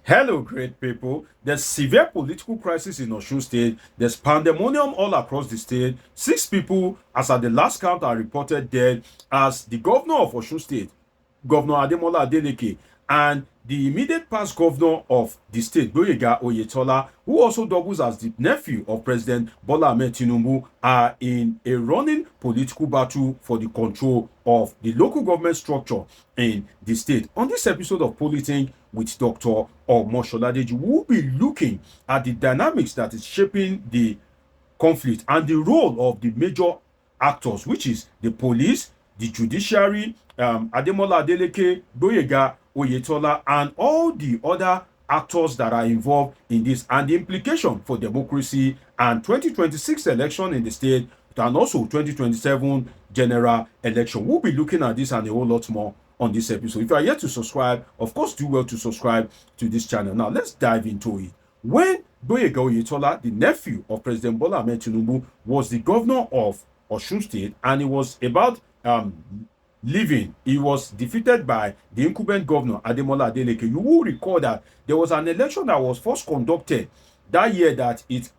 Hello, great people. There's severe political crisis in Osun State. There's pandemonium all across the state. 6 people, as at the last count, are reported dead as the governor of Osun State, Governor Ademola Adeleke, and the immediate past governor of the state, Gboyega Oyetola, who also doubles as the nephew of President Bola Tinubu, are in a running political battle for the control of the local government structure in the state. On this episode of Politing with Dr. Omosoladeji, we will be looking at the dynamics that is shaping the conflict and the role of the major actors, which is the police, the judiciary, Ademola Adeleke, Gboyega Oyetola, and all the other actors that are involved in this, and the implication for democracy and 2026 election in the state, and also 2027 general election. We'll be looking at this and a whole lot more on this episode. If you are yet to subscribe, of course, do well to subscribe to this channel. Now, let's dive into it. When Gboyega Oyetola, the nephew of President Bola Tinubu, was the governor of Osun State, and he was about leaving, he was defeated by the incumbent governor Ademola Adeleke. You will recall that there was an election that was first conducted that year that it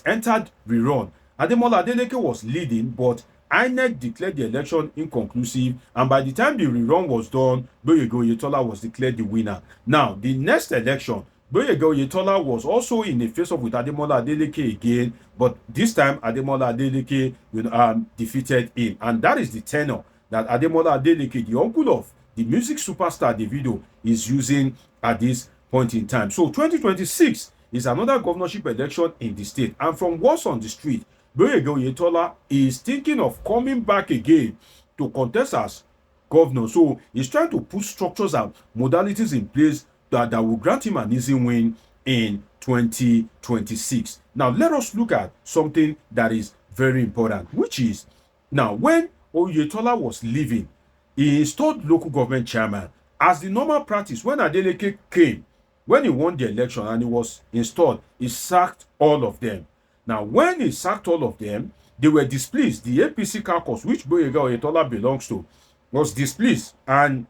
entered rerun. Ademola Adeleke was leading, but INEC declared the election inconclusive, and by the time the rerun was done, Gboyega Oyetola was declared the winner. Now, the next election, Gboyega Oyetola was also in a face-off with Ademola Adeleke again, but this time Ademola Adeleke defeated him, and that is the tenor that Ademola Adeleke, the uncle of the music superstar Davido, is using at this point in time. So 2026 is another governorship election in the state, and from what's on the street, Gboyega Oyetola is thinking of coming back again to contest as governor. So he's trying to put structures and modalities in place that will grant him an easy win in 2026. Now, let us look at something that is very important, which is, now, when Oyetola was leaving, he installed local government chairman. As the normal practice, when Adeleke came, when he won the election and he was installed, he sacked all of them. Now, when he sacked all of them, they were displeased. The APC caucus, which Gboyega Oyetola belongs to, was displeased and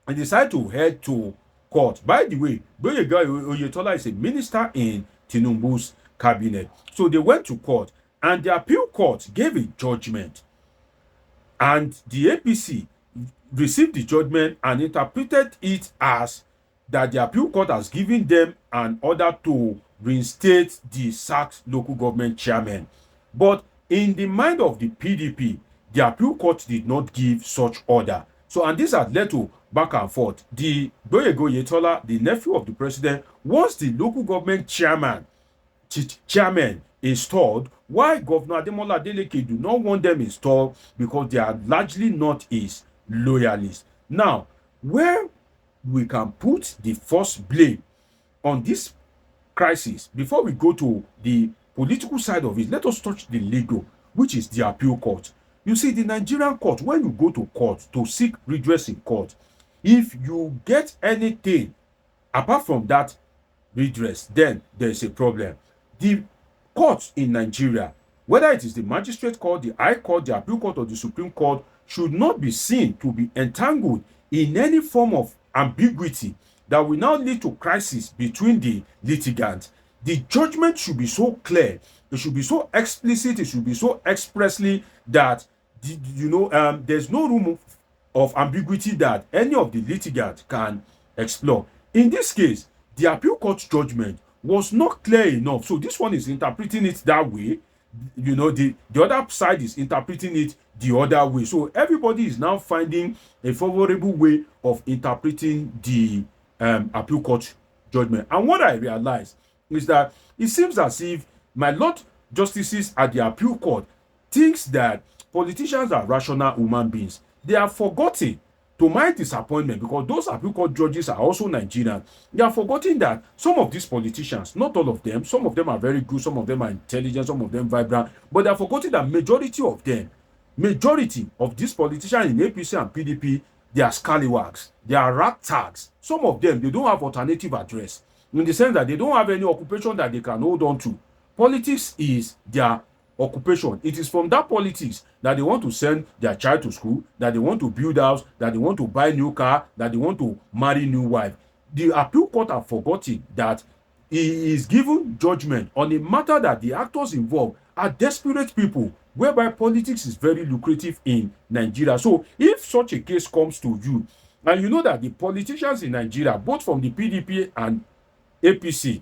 decided to head to court. By the way, Gboyega Oyetola is a minister in Tinubu's cabinet. So they went to court, and the appeal court gave a judgment. And the APC received the judgment and interpreted it as that the appeal court has given them an order to reinstate the sacked local government chairman. But in the mind of the PDP, the appeal court did not give such order. So, and this had led to back and forth. The Gboyega Oyetola, the nephew of the president, wants the local government chairman installed, why Governor Ademola Adeleke do not want them installed, because they are largely not his loyalists. Now, where we can put the first blame on this crisis, before we go to the political side of it, let us touch the legal, which is the appeal court. You see, the Nigerian court, when you go to court to seek redress in court, if you get anything apart from that redress, then there is a problem. The courts in Nigeria, whether it is the magistrate court, the high court, the appeal court, or the Supreme Court, should not be seen to be entangled in any form of ambiguity that will now lead to crisis between the litigants. The judgment should be so clear, it should be so explicit, it should be so expressly that there's no room of ambiguity that any of the litigants can explore. In this case, the appeal court's judgment was not clear enough. So this one is interpreting it that way. The other side is interpreting it the other way. So everybody is now finding a favorable way of interpreting the appeal court judgment. And what I realized is that it seems as if my Lord justices at the appeal court thinks that politicians are rational human beings. They are forgotten, to my disappointment, because those appeal court judges are also Nigerian. They are forgetting that some of these politicians, not all of them, some of them are very good, some of them are intelligent, some of them vibrant, but they are forgetting that majority of these politicians in APC and PDP, they are scallywags, they are rat tags. Some of them, they don't have alternative address, in the sense that they don't have any occupation that they can hold on to. Politics is their occupation. It is from that politics that they want to send their child to school, that they want to build house, that they want to buy new car, that they want to marry new wife. the appeal court have forgotten that he is given judgment on a matter that the actors involved are desperate people, whereby politics is very lucrative in Nigeria. So if such a case comes to you, and you know that the politicians in Nigeria, both from the PDP and APC,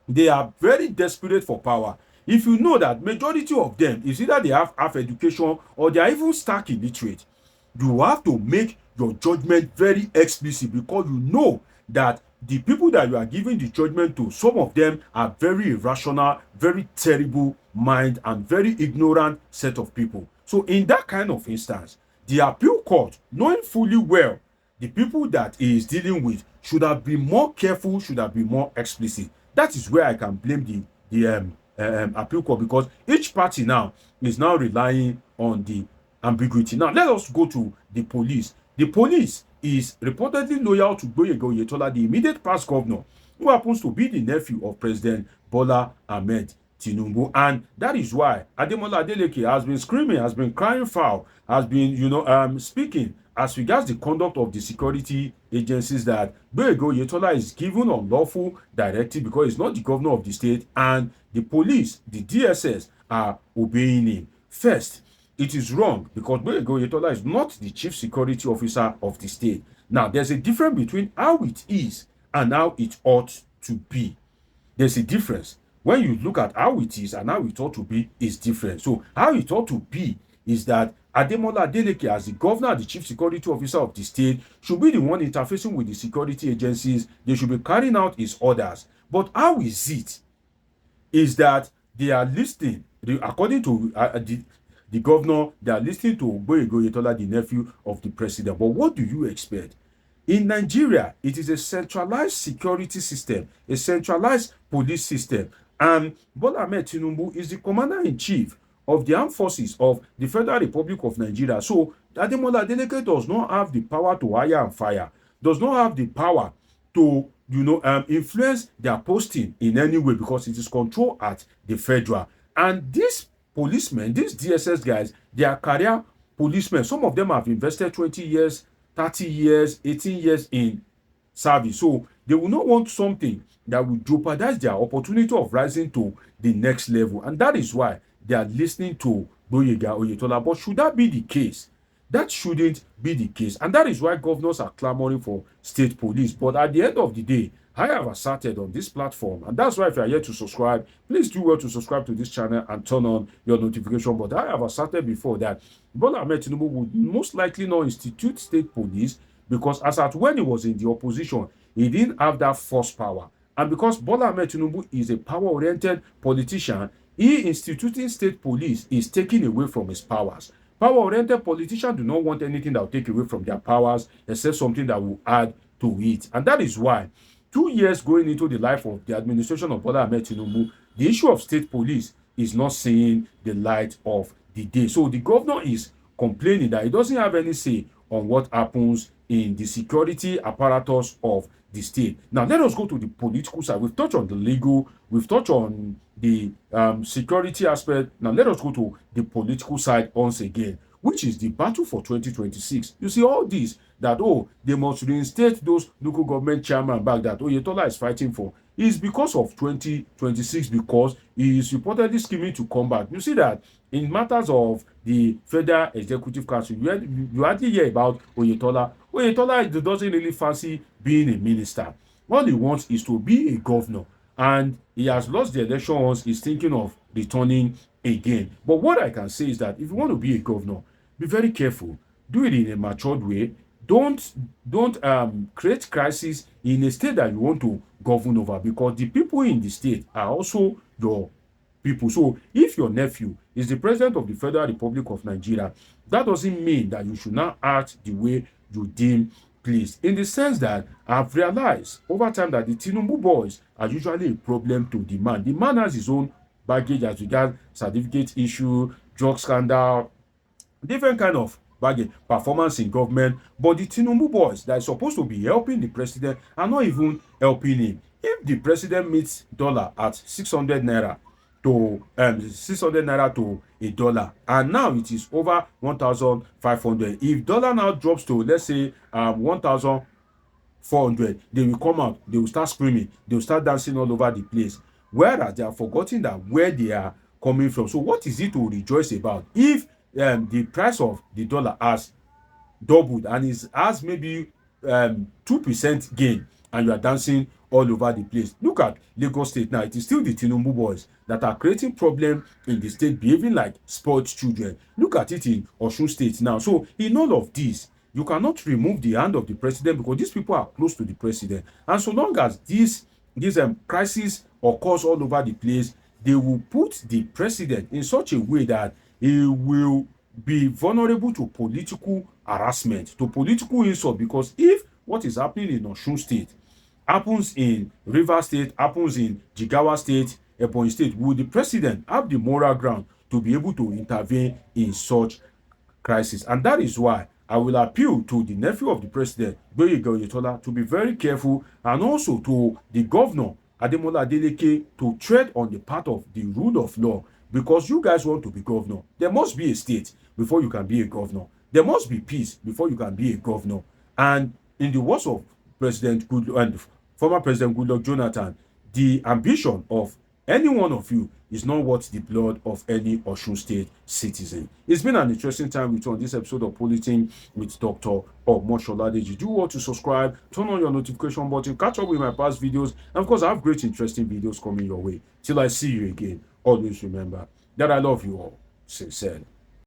they are very desperate for power. If you know that majority of them is either they have half education or they are even stark illiterate, you have to make your judgment very explicit, because you know that the people that you are giving the judgment to, some of them are very irrational, very terrible mind, and very ignorant set of people. So in that kind of instance, the appeal court, knowing fully well the people that he is dealing with, should have been more careful, should have been more explicit. That is where I can blame the appeal court, because each party now is now relying on the ambiguity. Now let us go to the police. The police is reportedly loyal to Gboyega Oyetola, the immediate past governor, who happens to be the nephew of President Bola Tinubu, and that is why Ademola Adeleke has been screaming, has been crying foul, has been speaking as regards the conduct of the security agencies, that Gboyega Oyetola is given unlawful directive because he's not the governor of the state, and the police, the DSS, are obeying him. First, it is wrong because Gboyega Oyetola is not the chief security officer of the state. Now, there's a difference between how it is and how it ought to be. There's a difference. When you look at how it is and how it ought to be, is different. So how it ought to be is that Ademola Adeleke, as the governor and the chief security officer of the state, should be the one interfacing with the security agencies. They should be carrying out his orders. But how is it? Is that they are listening, according to the governor, they are listening to Gboyega Oyetola, the nephew of the president. But what do you expect? In Nigeria, it is a centralized security system, a centralized police system. And Bola Tinubu is the commander-in-chief of the armed forces of the Federal Republic of Nigeria. So Ademola Adeleke does not have the power to hire and fire, does not have the power to influence their posting in any way, because it is controlled at the federal. And these policemen, these DSS guys, they are career policemen. Some of them have invested 20 years, 30 years, 18 years in service. So they will not want something that will jeopardize their opportunity of rising to the next level. And that is why they are listening to Gboyega Oyetola. But should that be the case? That shouldn't be the case. And that is why governors are clamoring for state police. But at the end of the day, I have asserted on this platform, and that's why if you are yet to subscribe, please do well to subscribe to this channel and turn on your notification. But I have asserted before that Bola Tinubu would most likely not institute state police, because as at when he was in the opposition, he didn't have that force power. And because Bola Tinubu is a power-oriented politician, he instituting state police is taking away from his powers. Power-oriented politicians do not want anything that will take away from their powers, except something that will add to it. And that is why 2 years going into the life of the administration of Bola Tinubu, the issue of state police is not seeing the light of the day. So the governor is complaining that he doesn't have any say on what happens in the security apparatus of the state. Now, let us go to the political side. We've touched on the legal, we've touched on the security aspect. Now, let us go to the political side once again, which is the battle for 2026. You see, all these that, they must reinstate those local government chairmen back that Oyetola is fighting for, is because of 2026, because he is reportedly scheming to come back. You see that in matters of the Federal Executive Council, you hardly hear about Oyetola. Oyetola doesn't really fancy being a minister. All he wants is to be a governor, and he has lost the election once. He's thinking of returning again. But what I can say is that if you want to be a governor, be very careful. Do it in a matured way. Don't create crisis in a state that you want to govern over, because the people in the state are also your people. So if your nephew is the president of the Federal Republic of Nigeria, that doesn't mean that you should not act the way you deem pleased. In the sense that I've realized over time that the Tinubu boys are usually a problem to the man. The man has his own baggage as regards certificate issue, drug scandal, different kind of baggage, performance in government. But the Tinubu boys that are supposed to be helping the president are not even helping him. If the president meets dollar at 600 naira to 600 naira to a dollar, and now it is over 1,500. If dollar now drops to, let's say, 1,000 400, they will come out, they will start screaming, they will start dancing all over the place. Whereas they are forgetting that where they are coming from. So what is it to rejoice about if the price of the dollar has doubled and is has maybe 2% gain, and you are dancing all over the place? Look at Lagos State now. It is still the Tinubu boys that are creating problem in the state, behaving like spoiled children. Look at it in Osun State now. So in all of this, you cannot remove the hand of the president because these people are close to the president. And so long as this crisis occurs all over the place, they will put the president in such a way that he will be vulnerable to political harassment, to political insult. Because if what is happening in Osun State happens in Rivers State, happens in Jigawa State, Ebonyi State, will the president have the moral ground to be able to intervene in such crisis? And that is why I will appeal to the nephew of the president, Gboyega Oyetola, to be very careful, and also to the governor, Ademola Adeleke, to tread on the path of the rule of law. Because you guys want to be governor. There must be a state before you can be a governor. There must be peace before you can be a governor. And in the words of President Goodluck and former President Goodluck Jonathan, the ambition of any one of you is not worth the blood of any Osun State citizen. It's been an interesting time with you on this episode of Politin with Dr. Omoshola Deji. Do want to subscribe, turn on your notification button, catch up with my past videos, and of course, I have great, interesting videos coming your way. Till I see you again, always remember that I love you all sincerely.